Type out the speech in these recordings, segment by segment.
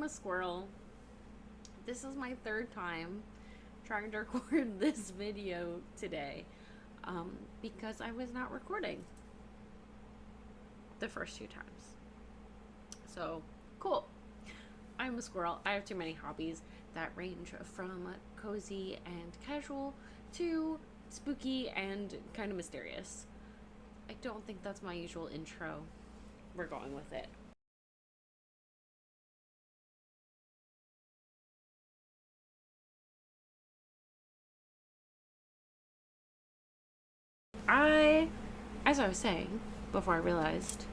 a squirrel. This is my third time trying to record this video today because I was not recording the first two times. So, cool. I'm a squirrel. I have too many hobbies that range from cozy and casual to spooky and kind of mysterious. I don't think that's my usual intro. We're going with it. As I was saying before I realized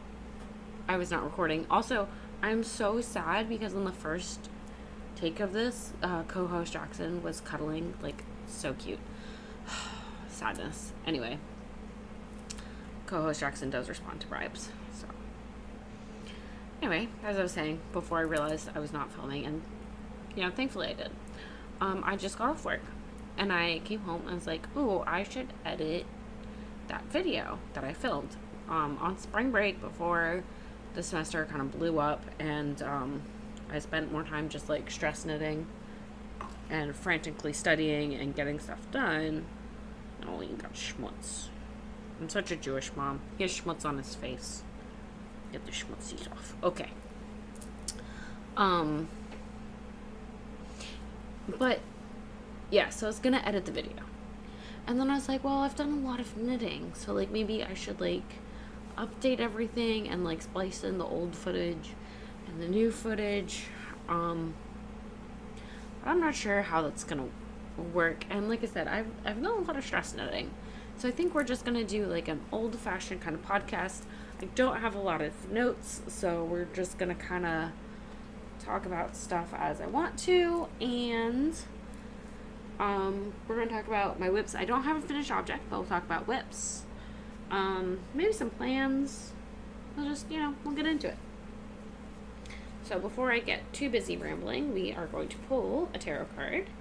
I was not recording, also, I'm so sad because in the first take of this, co-host Jackson was cuddling, like, so cute. Sadness. Anyway, co-host Jackson does respond to bribes, so. Anyway, as I was saying, before I realized I was not filming, and, thankfully I did. I just got off work, and I came home and was like, ooh, I should edit that video that I filmed on spring break before the semester kind of blew up, and I spent more time just like stress knitting and frantically studying and getting stuff done. Oh, you got schmutz. I'm such a Jewish mom. He has schmutz on his face. Get the schmutzies off. Okay. But yeah, so I was gonna edit the video. And then I was like, well, I've done a lot of knitting, so like maybe I should like update everything and like splice in the old footage and the new footage. I'm not sure how that's gonna work. And like I said, I've done a lot of stress knitting, so I think we're just gonna do like an old-fashioned kind of podcast. I don't have a lot of notes, so we're just gonna kind of talk about stuff as I want to, and we're going to talk about my whips. I don't have a finished object, but we'll talk about whips. Maybe some plans. We'll just, we'll get into it. So before I get too busy rambling, we are going to pull a tarot card.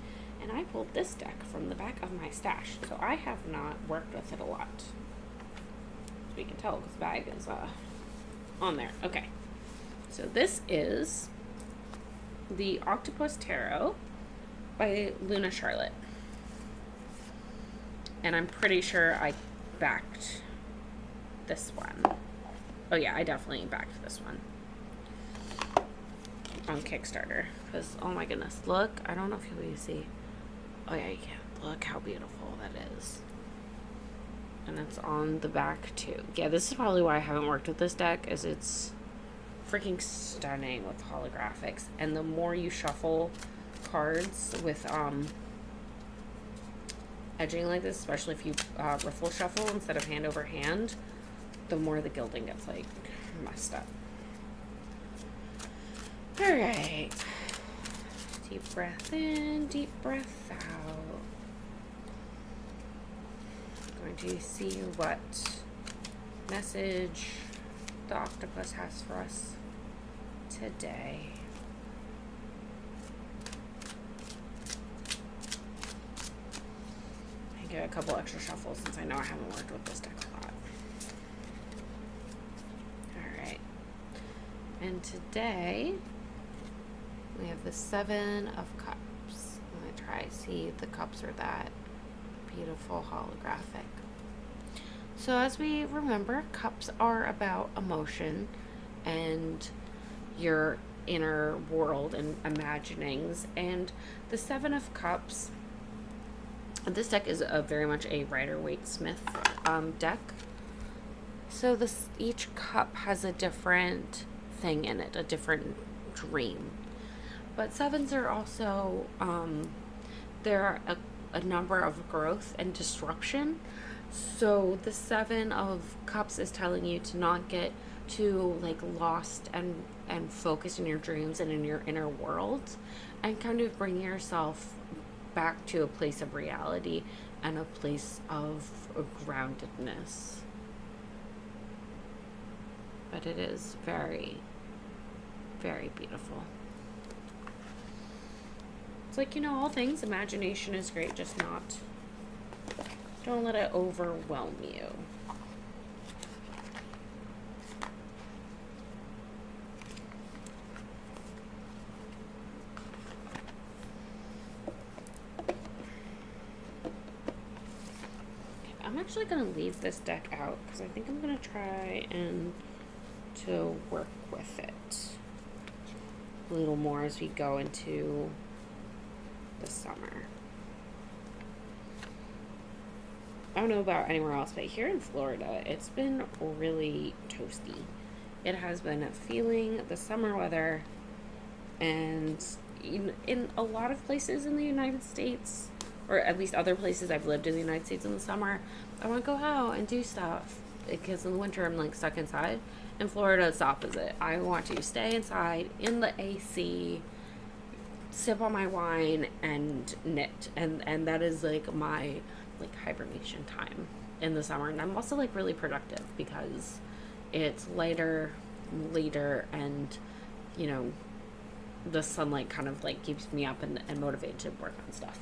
And I pulled this deck from the back of my stash. So I have not worked with it a lot. So we can tell because the bag is on there. Okay. So this is the Octopus Tarot by Luna Charlotte. And I'm pretty sure I backed this one. Oh yeah, I definitely backed this one on Kickstarter. Because, oh my goodness, look. I don't know if you'll see. Oh yeah, you can. Look how beautiful that is. And it's on the back too. Yeah, this is probably why I haven't worked with this deck, is it's freaking stunning with holographics. And the more you shuffle cards with edging like this, especially if you riffle shuffle instead of hand over hand, the more the gilding gets like messed up. All right, deep breath in, deep breath out. I'm going to see what message the octopus has for us today. Give it a couple extra shuffles since I know I haven't worked with this deck a lot. Alright. And today we have the Seven of Cups. I'm going to try to see if the cups are that beautiful holographic. So as we remember, cups are about emotion and your inner world and imaginings. And the Seven of Cups, this deck is very much a Rider-Waite-Smith deck. So each cup has a different thing in it, a different dream. But sevens are also, there are a number of growth and disruption. So the Seven of Cups is telling you to not get too like lost and focused in your dreams and in your inner world, and kind of bring yourself back to a place of reality and a place of groundedness. But it is very, very beautiful. It's like, all things, imagination is great, just don't let it overwhelm you. actually going to leave this deck out because I think I'm going to try and to work with it a little more as we go into the summer. I don't know about anywhere else, but here in Florida, it's been really toasty. It has been feeling the summer weather, and in a lot of places in the United States, or at least other places I've lived in the United States in the summer, I want to go out and do stuff because in the winter I'm like stuck inside. In Florida, it's the opposite. I want to stay inside in the AC, sip on my wine, and knit, and that is like my like hibernation time in the summer. And I'm also like really productive because it's lighter, later, and you know, the sunlight kind of like keeps me up and motivated to work on stuff.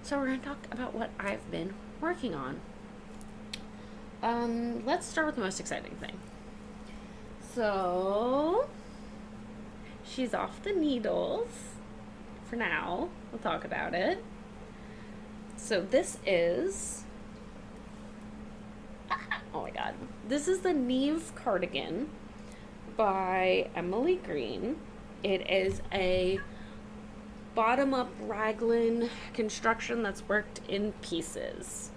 So we're going to talk about what I've been working on. Let's start with the most exciting thing. So she's off the needles for now. We'll talk about it. So this is, oh my god, this is the Neve cardigan by Emily Green. It is a bottom-up raglan construction that's worked in pieces.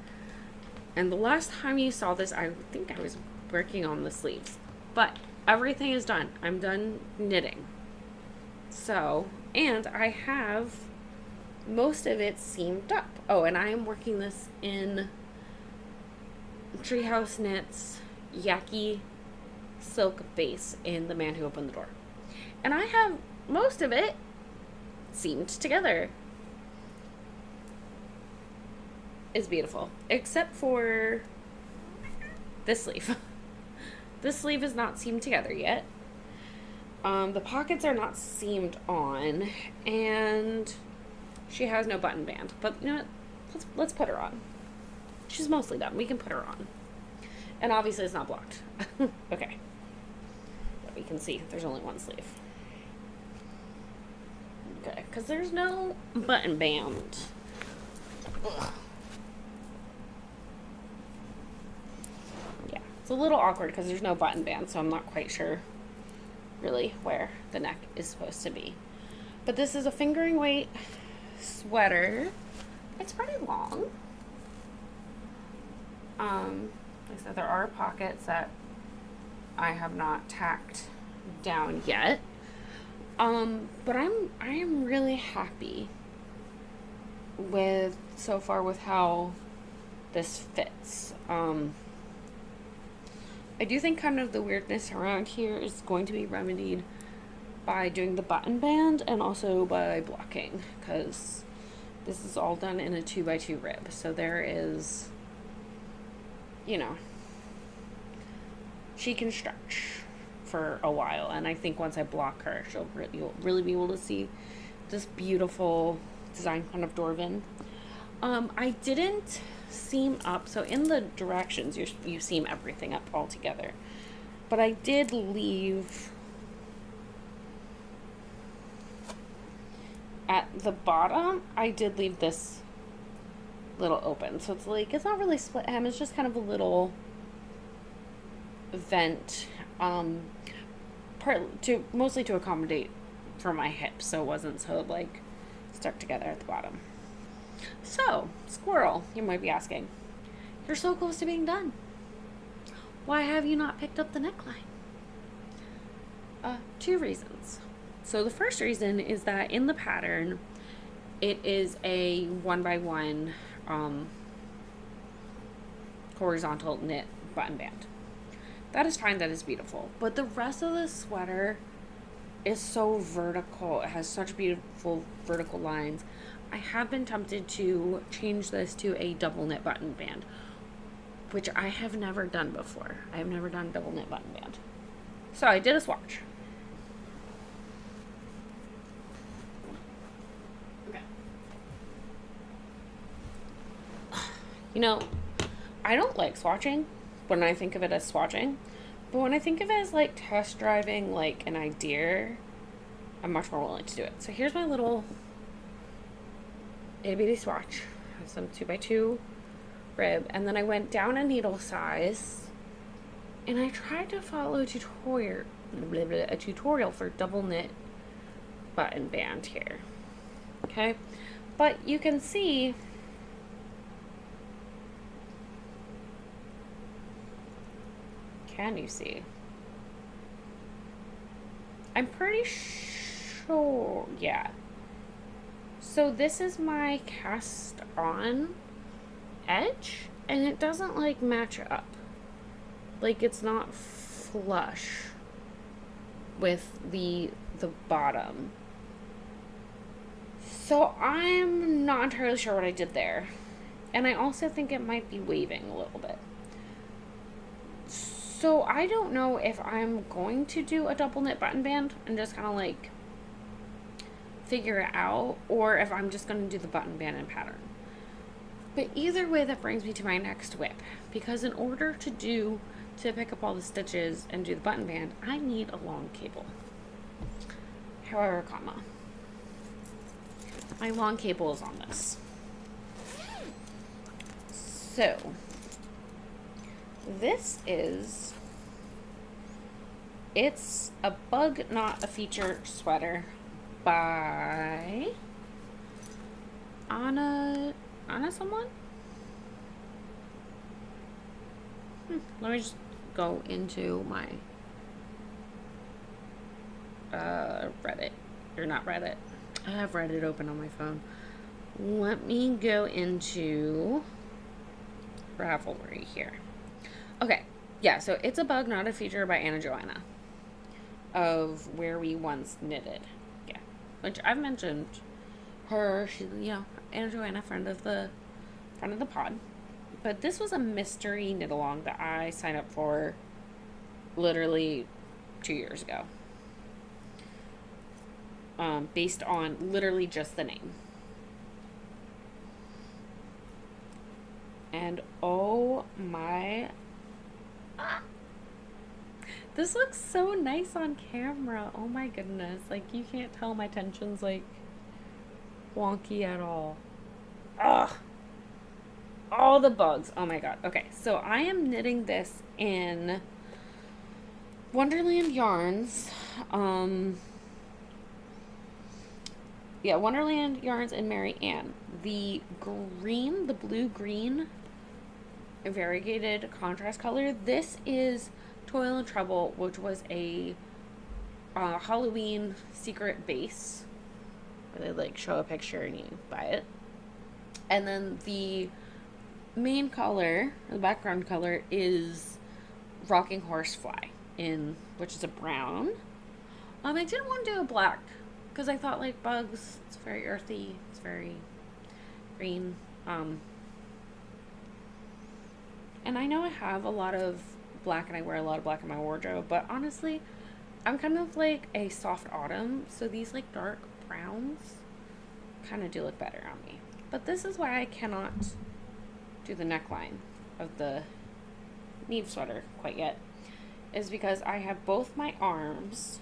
And the last time you saw this, I think I was working on the sleeves. But everything is done. I'm done knitting. So, and I have most of it seamed up. Oh, and I am working this in Treehouse Knits Yaki silk base in The Man Who Opened the Door. And I have most of it seamed together. It's beautiful. Except for this sleeve. This sleeve is not seamed together yet. The pockets are not seamed on. And she has no button band. But you know what? Let's put her on. She's mostly done. We can put her on. And obviously it's not blocked. Okay. But we can see there's only one sleeve. Okay, because there's no button band. Ugh. Yeah, it's a little awkward because there's no button band, so I'm not quite sure really where the neck is supposed to be. But this is a fingering weight sweater. It's pretty long. Like I said, there are pockets that I have not tacked down yet. But I am really happy with so far with how this fits. I do think kind of the weirdness around here is going to be remedied by doing the button band and also by blocking, because this is all done in a 2x2 rib. So there is, you know, she can stretch for a while, and I think once I block her, you'll really be able to see this beautiful design kind of Dorvan. I didn't seam up, so in the directions you seam everything up all together, but I did leave at the bottom. I did leave this little open, so it's like it's not really split hem. It's just kind of a little vent. Mostly to accommodate for my hips, so it wasn't so like stuck together at the bottom. So, squirrel, you might be asking, you're so close to being done. Why have you not picked up the neckline? Two reasons. So the first reason is that in the pattern, it is a 1x1 horizontal knit button band. That is fine, that is beautiful. But the rest of the sweater is so vertical. It has such beautiful vertical lines. I have been tempted to change this to a double knit button band, which I have never done before. I have never done a double knit button band. So I did a swatch. Okay. You know, I don't like swatching when I think of it as swatching, but when I think of it as like test driving like an idea, I'm much more willing to do it. So here's my little itty bitty swatch. I have some 2x2 rib, and then I went down a needle size, and I tried to follow a tutorial for double knit button band here. Okay, but you can see can you see? I'm pretty sure, yeah. So this is my cast on edge, and it doesn't like match up. Like it's not flush with the bottom. So I'm not entirely sure what I did there. And I also think it might be waving a little bit. So I don't know if I'm going to do a double knit button band and just kind of like figure it out, or if I'm just going to do the button band and pattern. But either way, that brings me to my next whip, because in order to pick up all the stitches and do the button band, I need a long cable. However, my long cable is on this. So this is, it's a Bug Not a Feature sweater by Anna someone? Let me just go into my Reddit. Or not Reddit. I have Reddit open on my phone. Let me go into Ravelry here. Okay, yeah, so it's a Bug Not a Feature by Anna Joanna of Where We Once Knitted. Yeah, which I've mentioned her. She's, Anna Joanna, friend of the pod. But this was a mystery knit along that I signed up for literally 2 years ago. Based on literally just the name. And oh my, this looks so nice on camera. Oh my goodness, like you can't tell my tension's like wonky at all. Ugh, all the bugs. Oh my god. Okay, so I am knitting this in Wonderland Yarns. Wonderland Yarns and Mary Ann. The blue-green variegated contrast color. This is Toil and Trouble, which was a Halloween secret base where they like show a picture and you buy it. And then the main color, the background color, is Rocking Horsefly, which is a brown. I didn't want to do a black because I thought like bugs, it's very earthy, it's very green. And I know I have a lot of black and I wear a lot of black in my wardrobe, but honestly, I'm kind of like a soft autumn, so these like dark browns kind of do look better on me. But this is why I cannot do the neckline of the Neve sweater quite yet, is because I have both my arms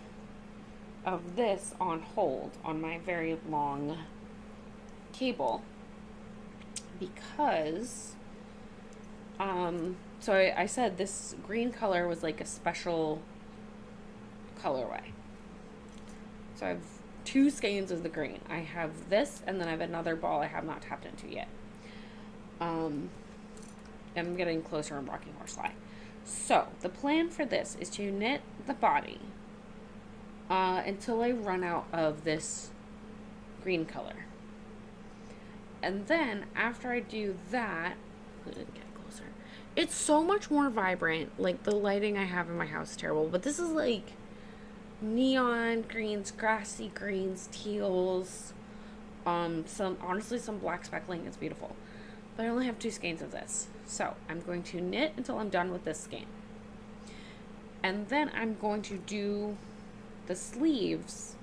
of this on hold on my very long cable, because so I said this green color was like a special colorway. So I have 2 skeins of the green. I have this, and then I have another ball I have not tapped into yet. I'm getting closer on Rocking Horsefly. So the plan for this is to knit the body until I run out of this green color. And then after I do that, get closer. It's so much more vibrant. Like the lighting I have in my house is terrible, but this is like neon greens, grassy greens, teals, some black speckling. It's beautiful. But I only have 2 skeins of this. So I'm going to knit until I'm done with this skein. And then I'm going to do the sleeves.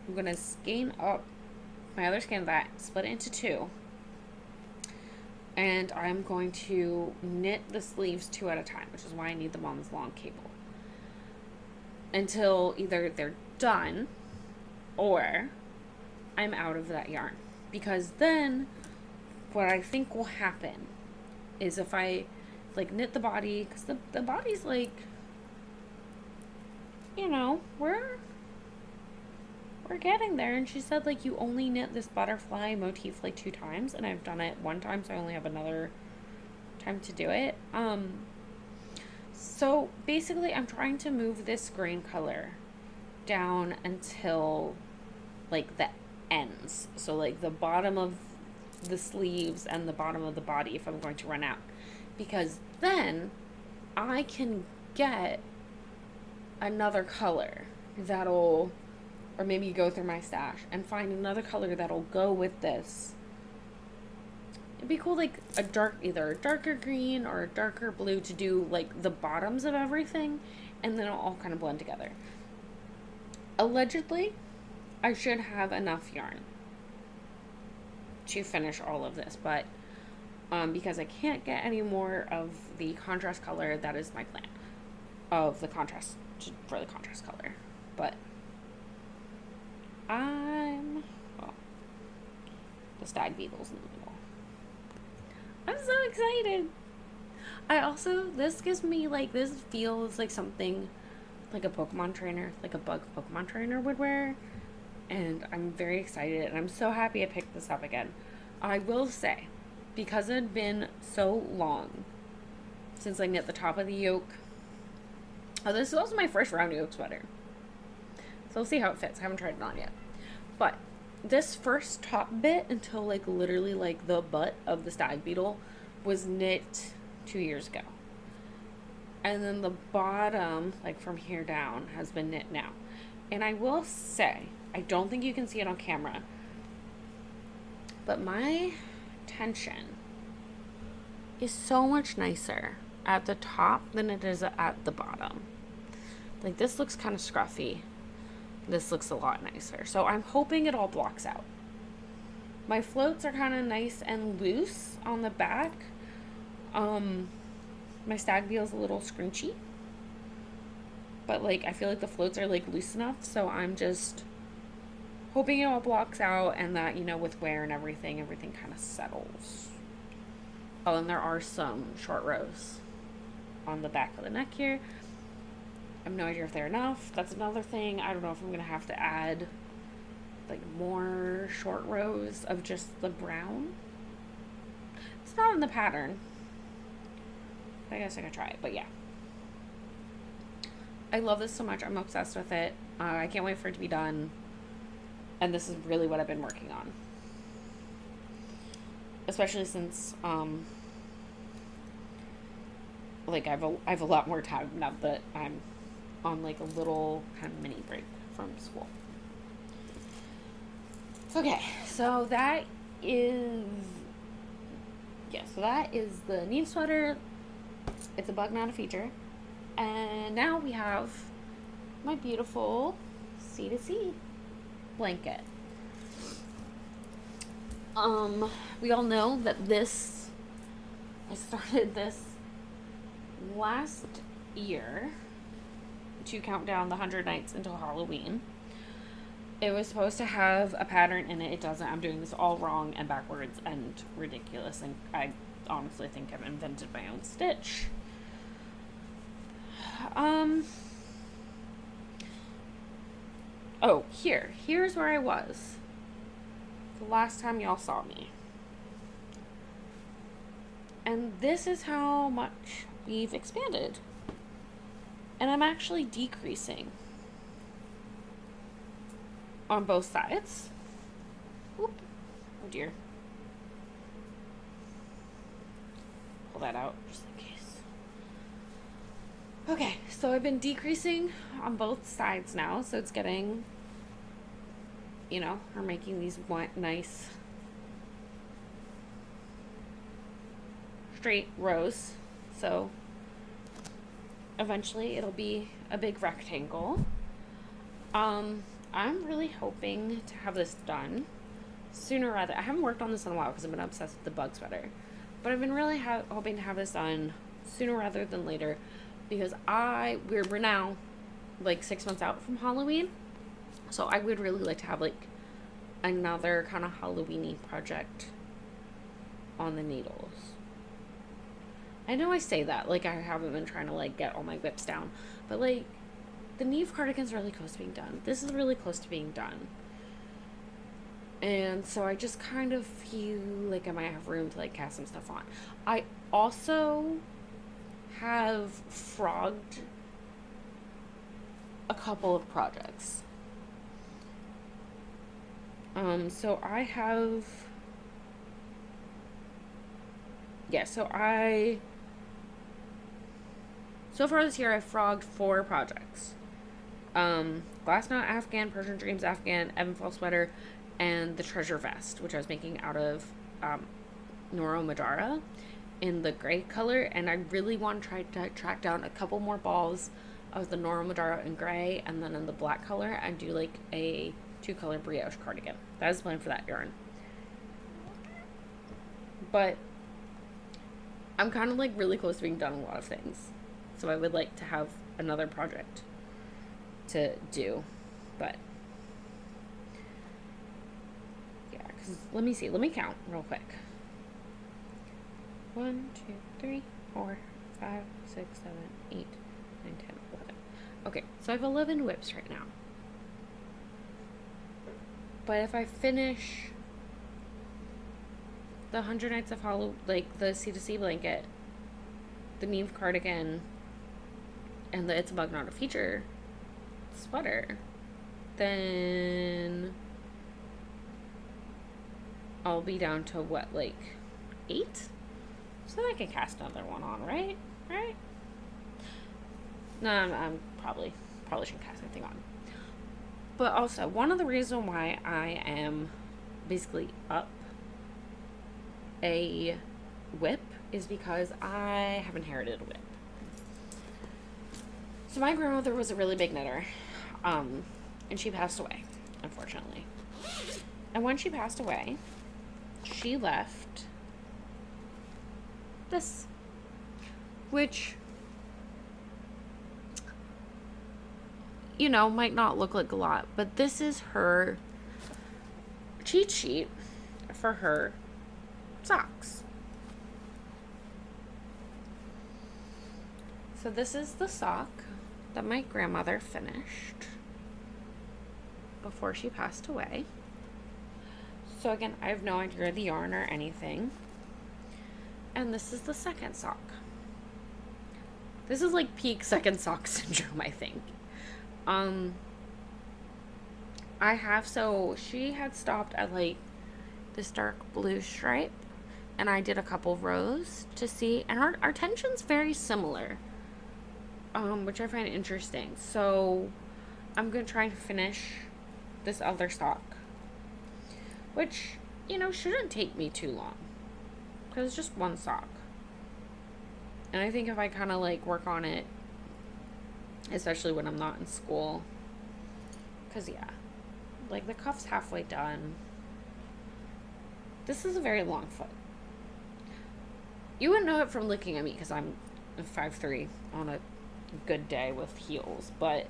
I'm going to skein up my other skein of that, split it into 2. And I'm going to knit the sleeves 2 at a time, which is why I need them on this long cable. Until either they're done or I'm out of that yarn. Because then what I think will happen is if I like knit the body, because the body's like, you know, we're getting there. And she said like you only knit this butterfly motif like 2 times, and I've done it 1 time, so I only have another time to do it. So basically I'm trying to move this green color down until like the ends, so like the bottom of the sleeves and the bottom of the body if I'm going to run out, because then I can get another color that'll, or maybe go through my stash and find another color that'll go with this. It'd be cool, like a dark, either a darker green or a darker blue, to do like the bottoms of everything, and then it'll all kind of blend together. Allegedly, I should have enough yarn to finish all of this, but because I can't get any more of the contrast color, that is my plan of the contrast for the contrast color. But well, the stag beetles in the middle. I'm so excited. I also, this gives me like, this feels like something like a Pokemon trainer, like a bug Pokemon trainer would wear. And I'm very excited, and I'm so happy I picked this up again. I will say, because it had been so long since I knit the top of the yoke. Oh, this is also my first round yoke sweater, so we'll see how it fits. I haven't tried it on yet. But this first top bit, until like literally like the butt of the stag beetle, was knit 2 years ago. And then the bottom, like from here down, has been knit now. And I will say, I don't think you can see it on camera, but my tension is so much nicer at the top than it is at the bottom. Like, this looks kind of scruffy. This looks a lot nicer. So I'm hoping it all blocks out. My floats are kind of nice and loose on the back. My stag beetle's a little scrunchy, but like I feel like the floats are like loose enough, so I'm just hoping it all blocks out, and that, you know, with wear and everything kind of settles. Oh, and there are some short rows on the back of the neck here. I have no idea if they're enough. That's another thing. I don't know if I'm gonna have to add like more short rows of just the brown. It's not in the pattern. I guess I could try it, but yeah. I love this so much. I'm obsessed with it. I can't wait for it to be done. And this is really what I've been working on. Especially since, like, I have a lot more time now that I'm on, like, a little kind of mini break from school. Okay, so that is the Neve sweater. It's a bug, not a feature. And now we have my beautiful C2C blanket. We all know that I started this last year to count down the 100 nights until Halloween. It was supposed to have a pattern in it. It doesn't. I'm doing this all wrong and backwards and ridiculous, and I honestly think I've invented my own stitch. Oh, here's where I was the last time y'all saw me. And this is how much we've expanded. And I'm actually decreasing on both sides. Oop. Oh dear. Pull that out just in case. Okay, so I've been decreasing on both sides now, so it's getting, you know, we're making these nice straight rows. So eventually it'll be a big rectangle. I'm really hoping to have this done sooner rather. I haven't worked on this in a while because I've been obsessed with the bug sweater, but I've been really hoping to have this done sooner rather than later, because we're now like 6 months out from Halloween, so I would really like to have like another kind of Halloween-y project on the needles. I know I say that, like, I haven't been trying to, like, get all my whips down. But, like, the Neve cardigan's really close to being done. This is really close to being done. And so I just kind of feel like I might have room to, like, cast some stuff on. I also have frogged a couple of projects. So I have... Yeah, so far this year, I've frogged 4 projects. Glass Knot Afghan, Persian Dreams Afghan, Evanfall Sweater, and the Treasure Vest, which I was making out of Noro Madara in the gray color. And I really want to try to track down a couple more balls of the Noro Madara in gray, and then in the black color, and do like a 2-color brioche cardigan. That is the plan for that yarn. But I'm kind of like really close to being done a lot of things. So I would like to have another project to do. But yeah, because let me see. Let me count real quick. 1, 2, 3, 4, 5, 6, 7, 8, 9, 10, 11. Okay, so I have 11 whips right now. But if I finish the 100 Nights of Hollow, like the C2C blanket, the Neve cardigan, and the It's a Bug Not a Feature sweater, then I'll be down to what, like 8? So then I can cast another one on, right? Right? No, I'm probably shouldn't cast anything on. But also, one of the reasons why I am basically up a whip is because I have inherited a whip. So my grandmother was a really big knitter, and she passed away, unfortunately. And when she passed away, she left this, which, you know, might not look like a lot, but this is her cheat sheet for her socks. So this is the sock that my grandmother finished before she passed away. So again, I have no idea the yarn or anything. And this is the second sock. This is like peak second sock syndrome, I think. She had stopped at like this dark blue stripe, and I did a couple rows to see, and our tension's very similar, which I find interesting. So I'm gonna try and finish this other sock, which, you know, shouldn't take me too long because it's just one sock. And I think if I kind of like work on it, especially when I'm not in school, because yeah, like the cuff's halfway done. This is a very long foot. You wouldn't know it from looking at me because I'm 5'3" on a good day with heels. But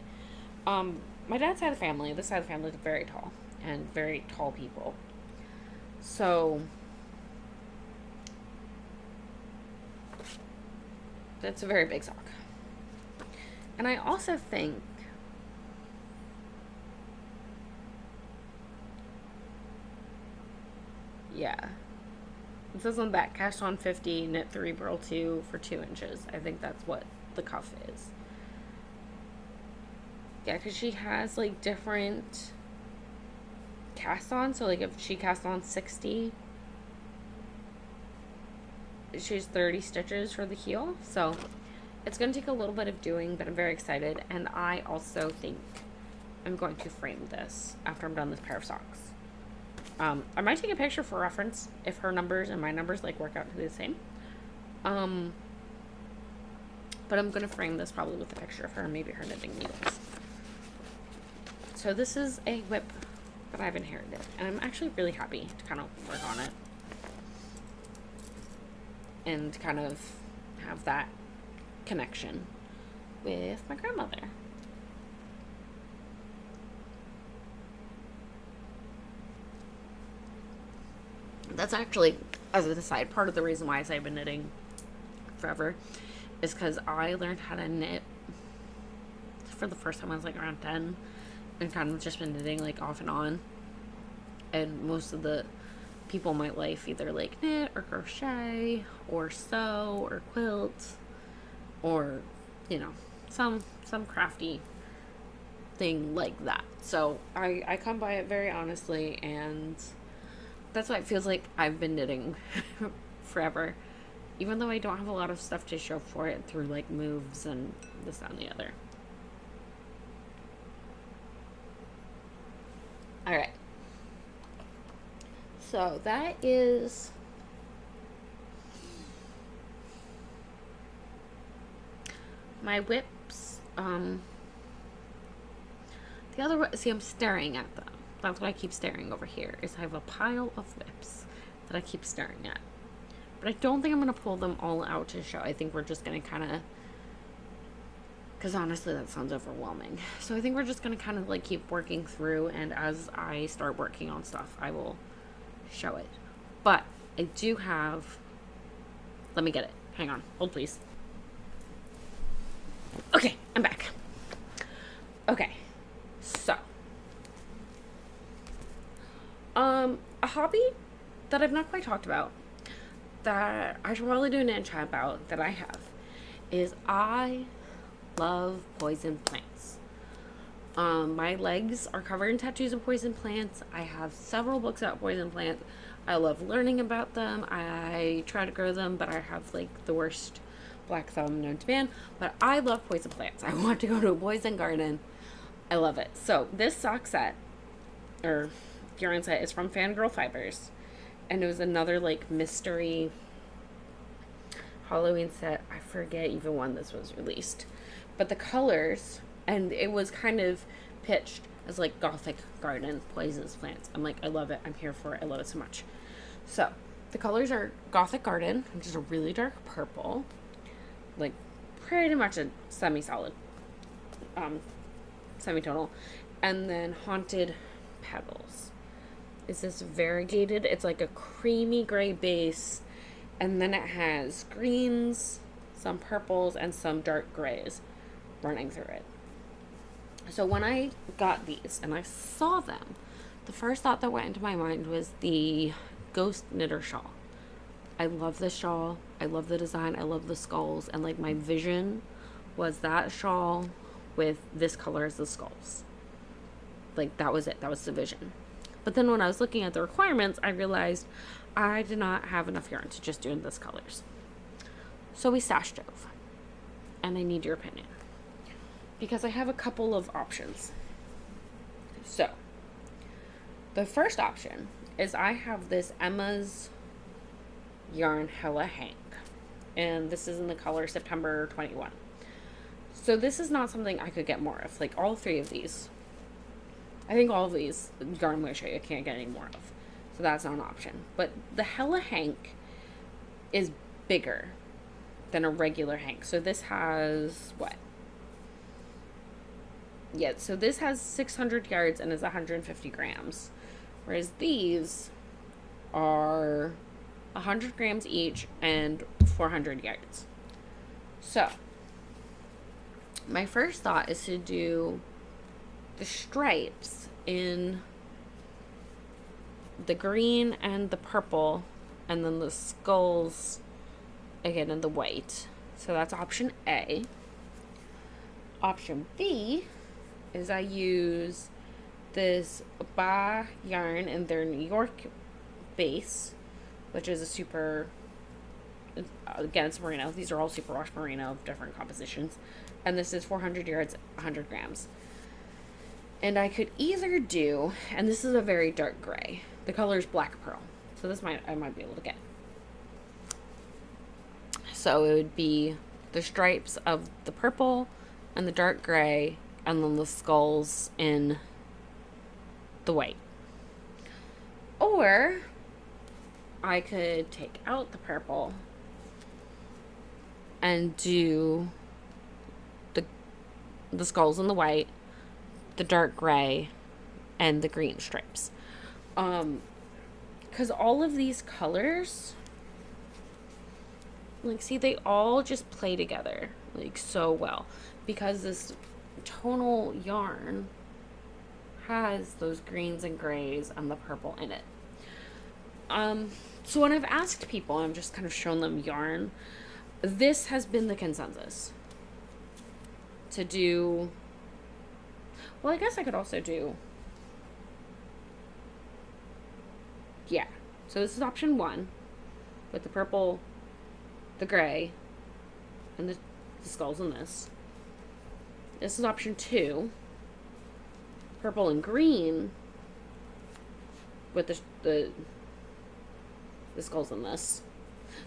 my dad's side of the family, this side of the family is very tall, and very tall people. So that's a very big sock. And I also think yeah, it says on the back, cast on 50, knit 3, burl 2 for 2 inches. I think that's what the cuff is. Yeah, because she has like different cast on. So like if she casts on 60, she's 30 stitches for the heel. So it's going to take a little bit of doing, but I'm very excited. And I also think I'm going to frame this after I'm done this pair of socks. I might take a picture for reference if her numbers and my numbers like work out to be the same. But I'm going to frame this probably with a picture of her and maybe her knitting needles. So this is a whip that I've inherited, and I'm actually really happy to kind of work on it and kind of have that connection with my grandmother. That's actually, as an aside, part of the reason why I say I've been knitting forever, is because I learned how to knit for the first time when I was like around 10, and kind of just been knitting like off and on. And most of the people in my life either like knit or crochet or sew or quilt or, you know, some crafty thing like that. So I come by it very honestly, and that's why it feels like I've been knitting forever, even though I don't have a lot of stuff to show for it through like moves and this, that, and the other. All right. So that is my whips. The other, see, I'm staring at them. That's why I keep staring over here, is I have a pile of whips that I keep staring at. But I don't think I'm going to pull them all out to show. I think we're just going to kind of, because honestly that sounds overwhelming. So I think we're just going to kind of like keep working through, and as I start working on stuff, I will show it. But I do have, let me get it. Hang on. Hold please. Okay, I'm back. Okay. So, a hobby that I've not quite talked about, that I should probably do an chat about, that I have, is I love poison plants. My legs are covered in tattoos of poison plants. I have several books about poison plants. I love learning about them. I try to grow them, but I have like the worst black thumb known to man. But I love poison plants. I want to go to a poison garden. I love it. So this sock set, or yarn set, is from Fangirl Fibers, and it was another like mystery Halloween set. I forget even when this was released, but the colors, and it was kind of pitched as like gothic garden poisonous plants. I'm like, I love it. I'm here for it. I love it so much. So the colors are gothic garden, which is a really dark purple, like pretty much a semi-solid semi-tonal, and then haunted petals is this variegated, it's like a creamy gray base, and then it has greens, some purples, and some dark grays running through it. So when I got these and I saw them, the first thought that went into my mind was the Ghost Knitter shawl. I love this shawl. I love the design. I love the skulls. And like my vision was that shawl with this color as the skulls. Like that was it. That was the vision. But then when I was looking at the requirements, I realized I did not have enough yarn to just do in this colors. So we stash dove. And I need your opinion, because I have a couple of options. So the first option is I have this Emma's yarn Hella Hank, and this is in the color September 21. So this is not something I could get more of. Like all three of these, I think all of these yarn I'm going to show you I can't get any more of, so that's not an option. But the Hella Hank is bigger than a regular Hank. So this has what? Yeah, so this has 600 yards and is 150 grams. Whereas these are 100 grams each and 400 yards. So, my first thought is to do the stripes in the green and the purple, and then the skulls again in the white. So that's option A. Option B is I use this Ba yarn in their New York base, which is a super, again, it's merino. These are all superwash merino of different compositions. And this is 400 yards, 100 grams. And I could either do, and this is a very dark gray. The color is black pearl. So this I might be able to get. So it would be the stripes of the purple and the dark gray, and then the skulls in the white. Or I could take out the purple and do the skulls in the white, the dark gray, and the green stripes. Because all of these colors, Like, see, they all just play together, like, so well. Because this tonal yarn has those greens and grays and the purple in it. So when I've asked people, I've just kind of shown them yarn, this has been the consensus. To do... Well, I guess I could also do... Yeah. So this is option 1. With the purple, the gray, and the skulls in this. This is option 2. Purple and green. With the skulls in this.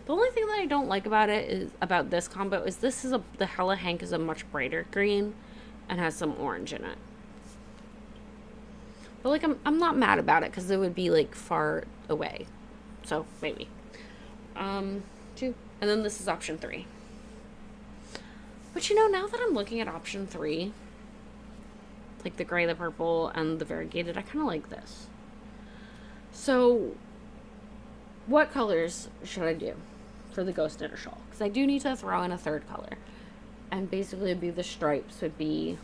The only thing that I don't like about it is about this combo is the Hella Hank is a much brighter green and has some orange in it. But like I'm not mad about it because it would be like far away. So maybe. 2. And then this is option 3. But you know, now that I'm looking at option 3, like the gray, the purple, and the variegated, I kind of like this. So what colors should I do for the ghost knit shawl? Because I do need to throw in a third color. And basically it'd be the stripes would be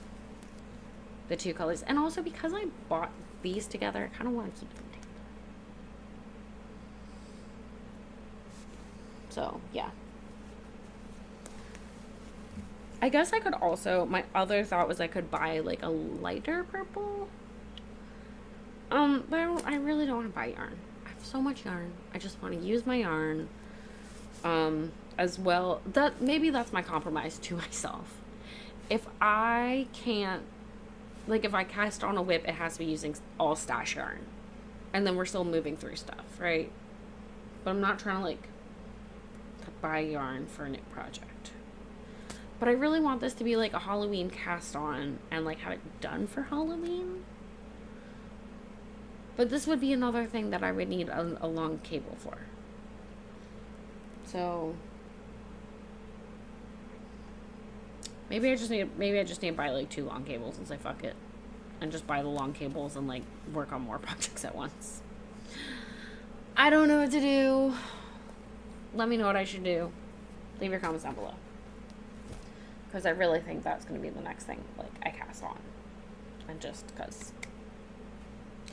the 2 colors. And also because I bought these together, I kind of want to keep them together. So, yeah. I guess I could also, my other thought was I could buy like a lighter purple. But I really don't want to buy yarn. I have so much yarn. I just want to use my yarn. As well, maybe that's my compromise to myself. If I can't, like if I cast on a whip, it has to be using all stash yarn. And then we're still moving through stuff, right? But I'm not trying to buy yarn for a knit project. But I really want this to be like a Halloween cast on and like have it done for Halloween. But this would be another thing that I would need a long cable for. So maybe I just need to buy like 2 long cables and say fuck it. And just buy the long cables and like work on more projects at once. I don't know what to do. Let me know what I should do. Leave your comments down below. Because I really think that's going to be the next thing like I cast on. And just because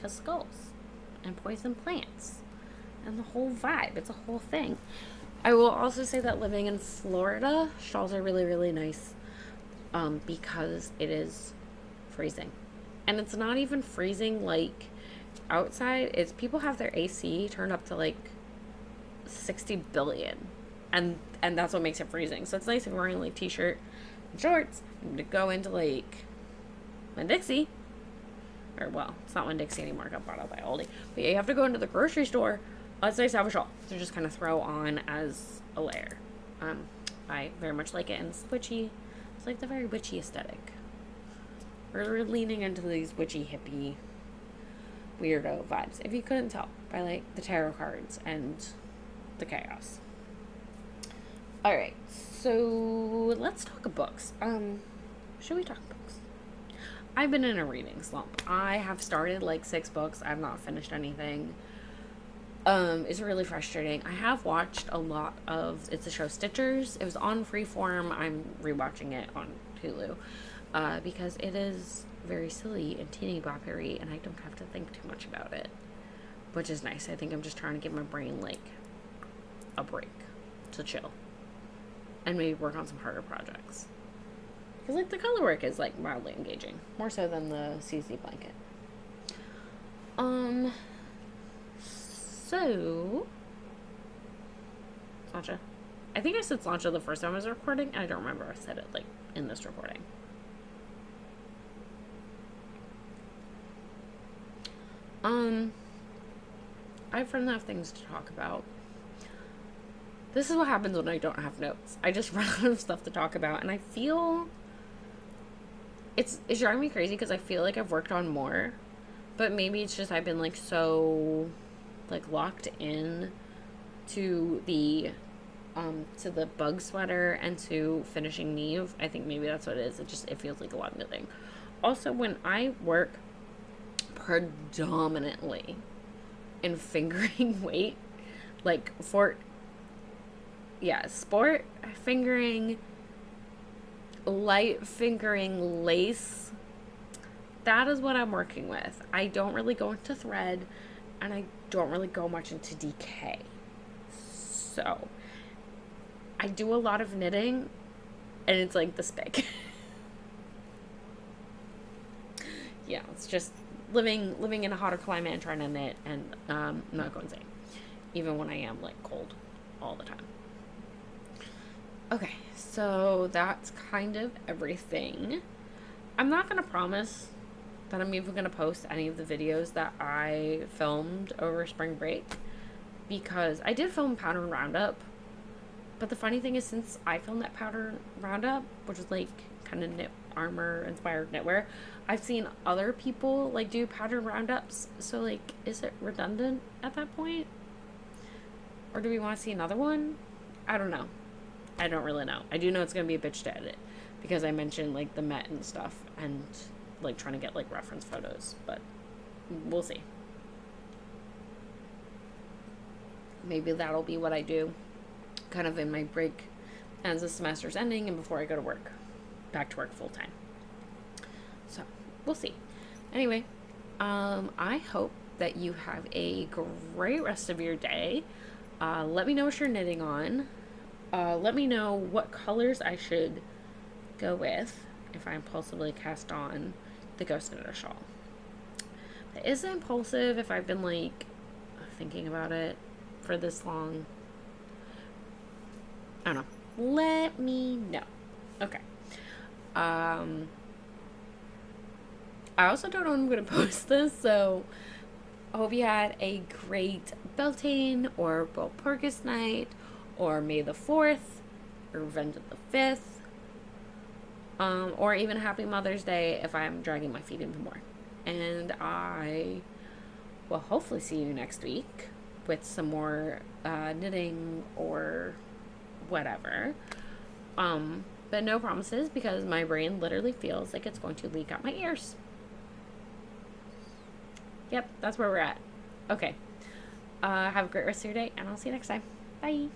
skulls and poison plants and the whole vibe. It's a whole thing. I will also say that living in Florida, shawls are really, really nice because it is freezing. And it's not even freezing like outside. It's people have their AC turned up to like 60 billion. And that's what makes it freezing. So it's nice if you're wearing like t-shirt and shorts and to go into like Winn-Dixie. Or well, it's not Winn-Dixie anymore. It got bought out by Aldi. But yeah, you have to go into the grocery store. It's nice to have a shawl to just kind of throw on as a layer. I very much like it, and it's witchy. It's like the very witchy aesthetic. We're leaning into these witchy, hippie, weirdo vibes. If you couldn't tell by like the tarot cards and the chaos. All right, so let's talk books. Should we talk books? I've been in a reading slump. I have started like 6 books. I've not finished anything. It's really frustrating. I have watched a lot of, it's a show Stitchers. It was on Freeform. I'm rewatching it on Hulu, because it is very silly and teeny boppery, and I don't have to think too much about it, which is nice. I think I'm just trying to give my brain like a break to chill and maybe work on some harder projects. Because like the color work is like mildly engaging, more so than the CZ blanket. So, Slancha. I think I said Slancha the first time I was recording, and I don't remember I said it, like, in this recording. I have enough things to talk about. This is what happens when I don't have notes. I just run out of stuff to talk about, and I feel... It's driving me crazy, because I feel like I've worked on more, but maybe it's just I've been, like, so... like locked in to the bug sweater and to finishing Neve. I think maybe that's what it is. It feels like a lot of knitting. Also, when I work predominantly in fingering weight, like for yeah, sport fingering, light fingering lace. That is what I'm working with. I don't really go into thread, and I don't really go much into DK. So I do a lot of knitting, and it's like this big. Yeah, it's just living in a hotter climate and trying to knit, and not going insane, even when I am like cold all the time. Okay, so that's kind of everything. I'm not gonna promise that I'm even gonna post any of the videos that I filmed over spring break, because I did film Pattern Roundup. But the funny thing is, since I filmed that Pattern Roundup, which is like kind of knit armor inspired knitwear, I've seen other people like do Pattern Roundups. So like, is it redundant at that point? Or do we want to see another one? I don't know. I don't really know. I do know it's gonna be a bitch to edit, because I mentioned like the Met and stuff, and like trying to get like reference photos, but we'll see. Maybe that'll be what I do kind of in my break as the semester's ending and before I go to work, back to work full time. So we'll see. Anyway, I hope that you have a great rest of your day. Let me know what you're knitting on. Let me know what colors I should go with if I impulsively cast on the Ghost Knitter shawl. It is impulsive if I've been like thinking about it for this long. I don't know. Let me know. Okay. I also don't know when I'm going to post this, so I hope you had a great Beltane or Walpurgis night, or May the 4th, or Revenge of the 5th, or even Happy Mother's Day if I'm dragging my feet even more. And I will hopefully see you next week with some more knitting or whatever. But no promises, because my brain literally feels like it's going to leak out my ears. Yep, that's where we're at. Okay. Have a great rest of your day, and I'll see you next time. Bye.